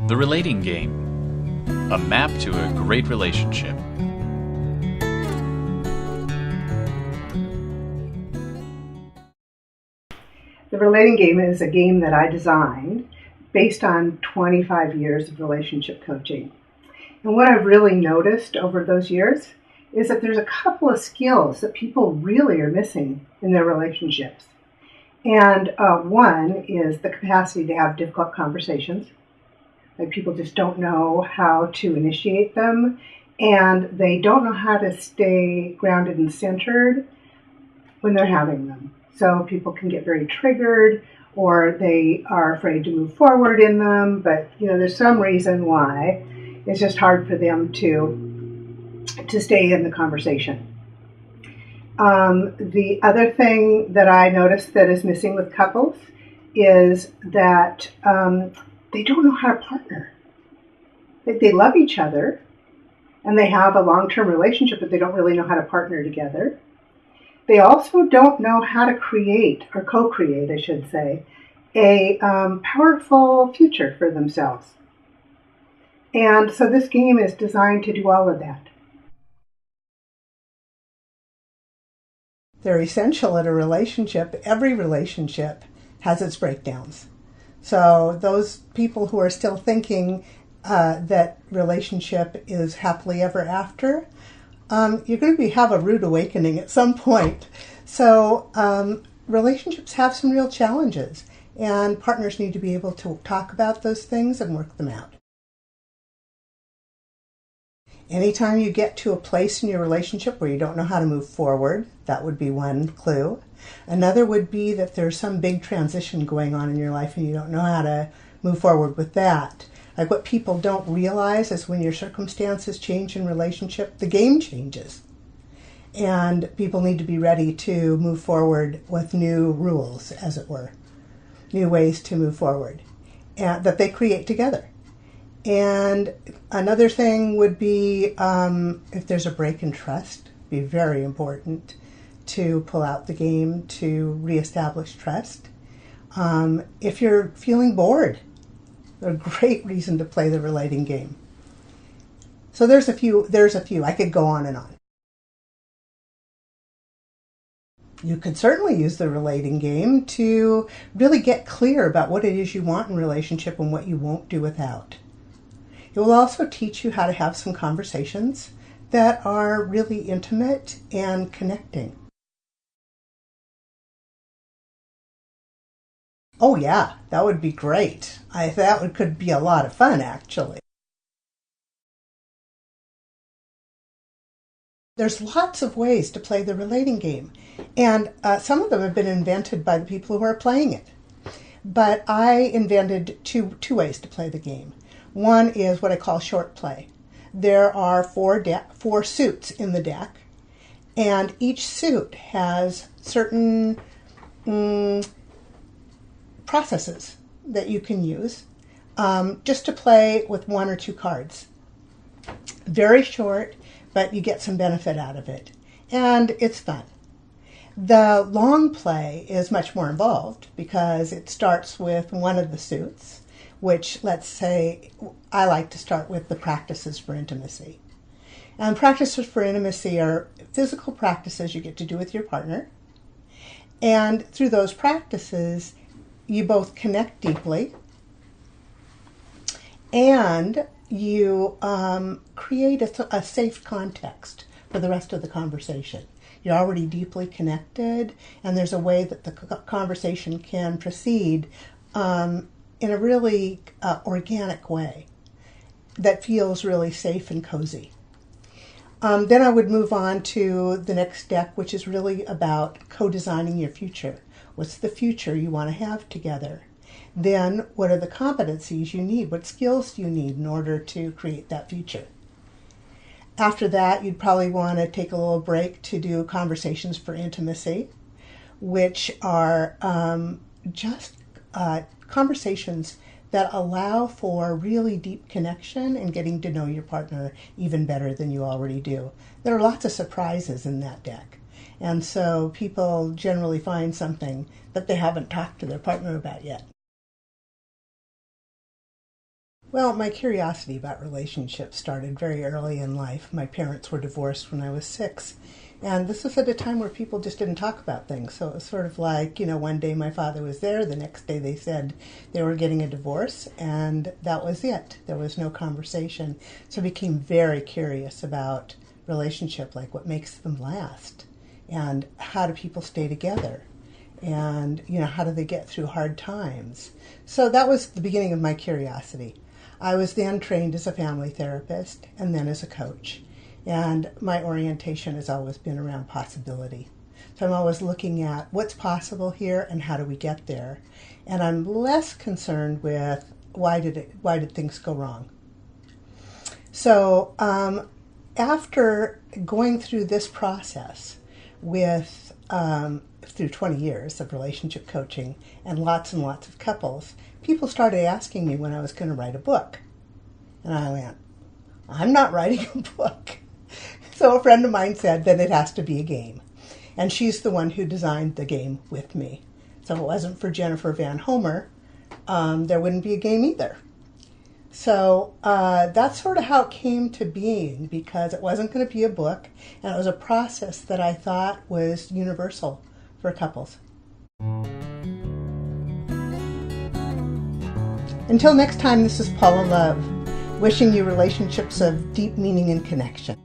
The Relating Game, a map to a great relationship. The Relating Game is a game that I designed based on 25 years of relationship coaching. And what I've really noticed over those years is that there's a couple of skills that people really are missing in their relationships. And one is the capacity to have difficult conversations. Like, people just don't know how to initiate them, and they don't know how to stay grounded and centered when they're having them. So people can get very triggered, or they are afraid to move forward in them, but there's some reason why it's just hard for them to stay in the conversation. The other thing that I noticed that is missing with couples is that they don't know how to partner. They love each other, and they have a long-term relationship, but they don't really know how to partner together. They also don't know how to create, or co-create, I should say, a powerful future for themselves. And so this game is designed to do all of that. They're essential in a relationship. Every relationship has its breakdowns. So those people who are still thinking that relationship is happily ever after, you're going to have a rude awakening at some point. So relationships have some real challenges, and partners need to be able to talk about those things and work them out. Anytime you get to a place in your relationship where you don't know how to move forward, that would be one clue. Another would be that there's some big transition going on in your life and you don't know how to move forward with that. Like, what people don't realize is when your circumstances change in relationship, the game changes. And people need to be ready to move forward with new rules, as it were, new ways to move forward, and that they create together. And another thing would be if there's a break in trust, be very important to pull out the game to reestablish trust. If you're feeling bored, a great reason to play the Relating Game. So there's a few. I could go on and on. You could certainly use the Relating Game to really get clear about what it is you want in a relationship and what you won't do without. It will also teach you how to have some conversations that are really intimate and connecting. Oh yeah, that would be great. Could be a lot of fun, actually. There's lots of ways to play the Relating Game, and some of them have been invented by the people who are playing it. But I invented two ways to play the game. One is what I call short play. There are four suits in the deck, and each suit has certain processes that you can use just to play with one or two cards. Very short, but you get some benefit out of it, and it's fun. The long play is much more involved because it starts with one of the suits, which, let's say, I like to start with the practices for intimacy. And practices for intimacy are physical practices you get to do with your partner. And through those practices, you both connect deeply, and you create a safe context for the rest of the conversation. You're already deeply connected, and there's a way that the conversation can proceed in a really organic way that feels really safe and cozy. Then I would move on to the next deck, which is really about co-designing your future. What's the future you want to have together? Then what are the competencies you need? What skills do you need in order to create that future? After that, you'd probably want to take a little break to do conversations for intimacy, which are just conversations that allow for really deep connection and getting to know your partner even better than you already do. There are lots of surprises in that deck. And so people generally find something that they haven't talked to their partner about yet. Well, my curiosity about relationships started very early in life. My parents were divorced when I was 6. And this was at a time where people just didn't talk about things. So it was sort of like, one day my father was there, the next day they said they were getting a divorce, and that was it. There was no conversation. So I became very curious about relationship, like what makes them last, and how do people stay together, and how do they get through hard times. So that was the beginning of my curiosity. I was then trained as a family therapist and then as a coach. And my orientation has always been around possibility. So I'm always looking at what's possible here and how do we get there. And I'm less concerned with why did things go wrong. So after going through this process with through 20 years of relationship coaching and lots of couples, people started asking me when I was going to write a book. And I went, I'm not writing a book. So a friend of mine said, then it has to be a game. And she's the one who designed the game with me. So if it wasn't for Jennifer Van Homer, there wouldn't be a game either. So that's sort of how it came to being, because it wasn't going to be a book, and it was a process that I thought was universal for couples. Until next time, this is Paula Love, wishing you relationships of deep meaning and connection.